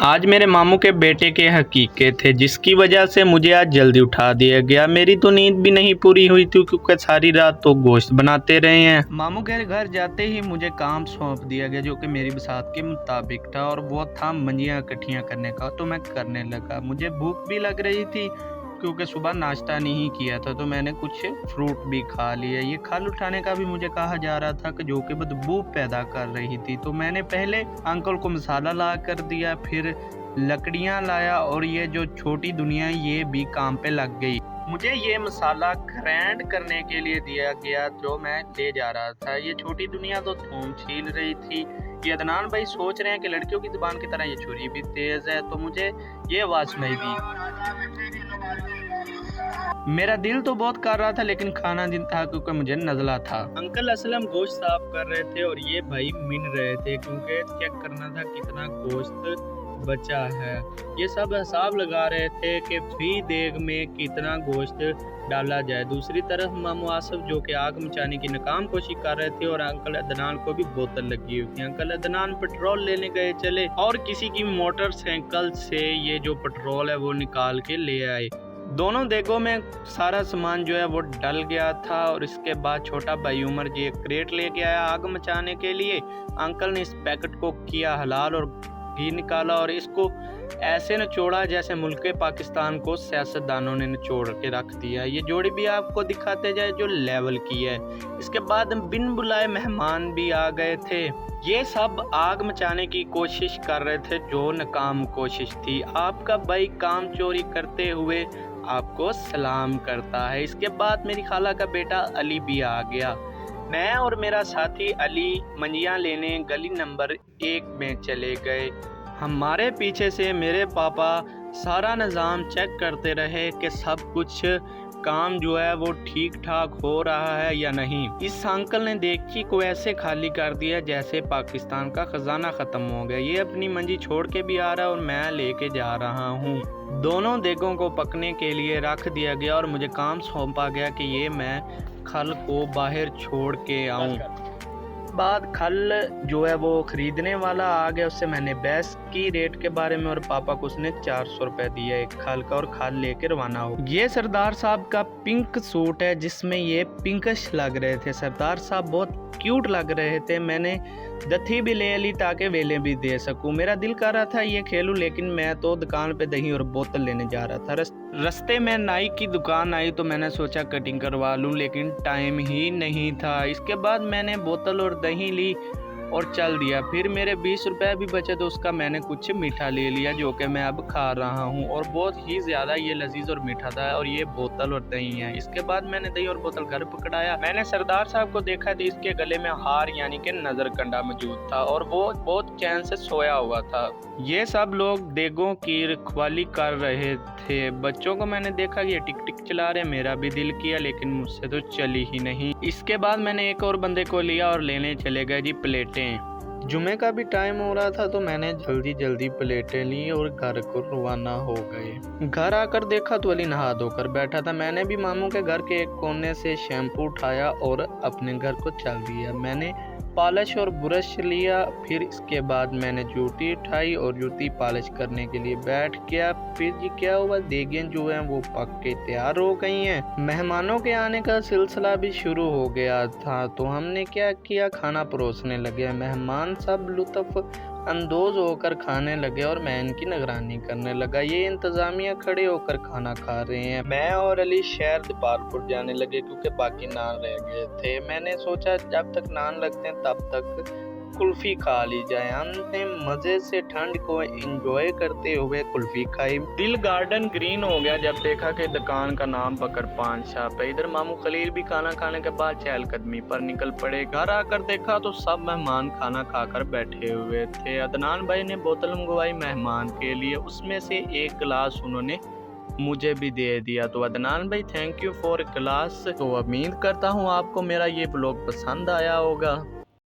आज मेरे मामू के बेटे के हकीके थे जिसकी वजह से मुझे आज जल्दी उठा दिया गया। मेरी तो नींद भी नहीं पूरी हुई थी क्योंकि सारी रात तो गोश्त बनाते रहे हैं। मामू के घर जाते ही मुझे काम सौंप दिया गया जो कि मेरी बसात के मुताबिक था और वो था मंजियाँ इकट्ठियाँ करने का। तो मैं करने लगा। मुझे भूख भी लग रही थी क्योंकि सुबह नाश्ता नहीं किया था, तो मैंने कुछ फ्रूट भी खा लिया। ये खल उठाने का भी मुझे कहा जा रहा था कि जो कि बदबू पैदा कर रही थी, तो मैंने पहले अंकल को मसाला ला कर दिया, फिर लकड़ियां लाया और ये जो छोटी दुनिया ये भी काम पे लग गई। मुझे ये मसाला ग्राइंड करने के लिए दिया गया जो मैं ले जा रहा था। ये छोटी दुनिया तो थूम छील रही थी। ये अदनान भाई सोच रहे हैं कि लड़कियों की जुबान की तरह ये छुरी भी तेज है, तो मुझे ये आवाज सुनाई दी। मेरा दिल तो बहुत कर रहा था लेकिन खाना दिन था क्योंकि मुझे नज़ला था। अंकल असलम गोश्त साफ कर रहे थे और ये भाई मिन रहे थे क्योंकि चेक करना था कितना गोश्त बचा है। ये सब हिसाब लगा रहे थे कि फी देग में कितना गोश्त डाला जाए। दूसरी तरफ मामू आसफ जो कि आग मचाने की नाकाम कोशिश कर रहे थे और अंकल अदनान को भी बोतल लगी हुई थी। अंकल अदनान पेट्रोल लेने गए चले और किसी की मोटरसाइकिल से ये जो पेट्रोल है वो निकाल के ले आए। दोनों देगों में सारा सामान जो है वो डल गया था और इसके बाद छोटा भाई उमर जी एक क्रेट लेके आया आग मचाने के लिए। अंकल ने इस पैकेट को किया हलाल और घी निकाला और इसको ऐसे निचोड़ा जैसे मुल्क पाकिस्तान को सियासतदानों ने निचोड़ के रख दिया। ये जोड़ी भी आपको दिखाते जाए जो लेवल की है। इसके बाद बिन बुलाए मेहमान भी आ गए थे। ये सब आग मचाने की कोशिश कर रहे थे जो नाकाम कोशिश थी। आपका भाई काम चोरी करते हुए आपको सलाम करता है। इसके बाद मेरी खाला का बेटा अली भी आ गया। मैं और मेरा साथी अली मंजियाँ लेने गली नंबर 1 में चले गए। हमारे पीछे से मेरे पापा सारा निज़ाम चेक करते रहे कि सब कुछ काम जो है वो ठीक ठाक हो रहा है या नहीं। इस अंकल ने देखी को ऐसे खाली कर दिया जैसे पाकिस्तान का खजाना ख़त्म हो गया। ये अपनी मंजी छोड़ के भी आ रहा है और मैं लेके जा रहा हूँ। दोनों देगों को पकने के लिए रख दिया गया और मुझे काम सौंपा गया कि ये मैं खल को बाहर छोड़ के आऊँ। बाद खल जो है वो खरीदने वाला आ गया, उससे मैंने बहस की रेट के बारे में और पापा को उसने 400 रुपये दिया एक खल का और खल लेके रवाना हो। ये सरदार साहब का पिंक सूट है जिसमें ये पिंकश लग रहे थे। सरदार साहब बहुत क्यूट लग रहे थे। मैंने दथी भी ले ली ताकि वेले भी दे सकूं। मेरा दिल कर रहा था ये खेलूं लेकिन मैं तो दुकान पे दही और बोतल लेने जा रहा था। रास्ते में नाई की दुकान आई तो मैंने सोचा कटिंग करवा लूं लेकिन टाइम ही नहीं था। इसके बाद मैंने बोतल और दही ली और चल दिया। फिर मेरे 20 रुपये भी बचे तो उसका मैंने कुछ मीठा ले लिया जो कि मैं अब खा रहा हूँ और बहुत ही ज़्यादा ये लजीज और मीठा था। और ये बोतल और दही है। इसके बाद मैंने दही और बोतल घर पकड़ाया। मैंने सरदार साहब को देखा तो इसके गले में हार यानी कि नज़र कंडा मौजूद था और वो बहुत चैन से सोया हुआ था। ये सब लोग देगों की रखवाली कर रहे थे। बच्चों को मैंने देखा कि ये टिक टिक चला रहे। मेरा भी दिल किया लेकिन मुझसे तो चली ही नहीं। इसके बाद मैंने एक और बंदे को लिया और लेने चले गए जी प्लेटें। जुमे का भी टाइम हो रहा था तो मैंने जल्दी जल्दी प्लेटें ली और घर को रवाना हो गए। घर आकर देखा तो अली नहा धोकर बैठा था। मैंने भी मामू के घर के एक कोने से शैम्पू उठाया और अपने घर को चल दिया। मैंने पॉलिश और ब्रश लिया। फिर इसके बाद मैंने जूती उठाई और जूती पॉलिश करने के लिए बैठ गया। फिर जी क्या हुआ, देगें जो हैं वो पक के तैयार हो गई हैं। मेहमानों के आने का सिलसिला भी शुरू हो गया था तो हमने क्या किया, खाना परोसने लगे। मेहमान सब लुत्फ अंदोज होकर खाने लगे और मैं इनकी निगरानी करने लगा। ये इंतजामिया खड़े होकर खाना खा रहे हैं। मैं और अली शहर दीपालपुर जाने लगे क्योंकि बाकी नान रह गए थे। मैंने सोचा जब तक नान लगते हैं तब तक कुल्फी खा ली जाए। हमने मजे से ठंड को एंजॉय करते हुए कुल्फी खाई। दिल गार्डन ग्रीन हो गया जब देखा कि दुकान का नाम बकर पान शॉप है। इधर मामू खलील भी खाना खाने के बाद चहलकदमी पर निकल पड़े। घर आकर देखा तो सब मेहमान खाना खाकर बैठे हुए थे। अदनान भाई ने बोतल मंगवाई मेहमान के लिए, उसमें से एक गिलास उन्होंने मुझे भी दे दिया। तो अदनान भाई थैंक यू फॉर गिलास। तो उम्मीद करता हूँ आपको मेरा ये ब्लॉग पसंद आया होगा।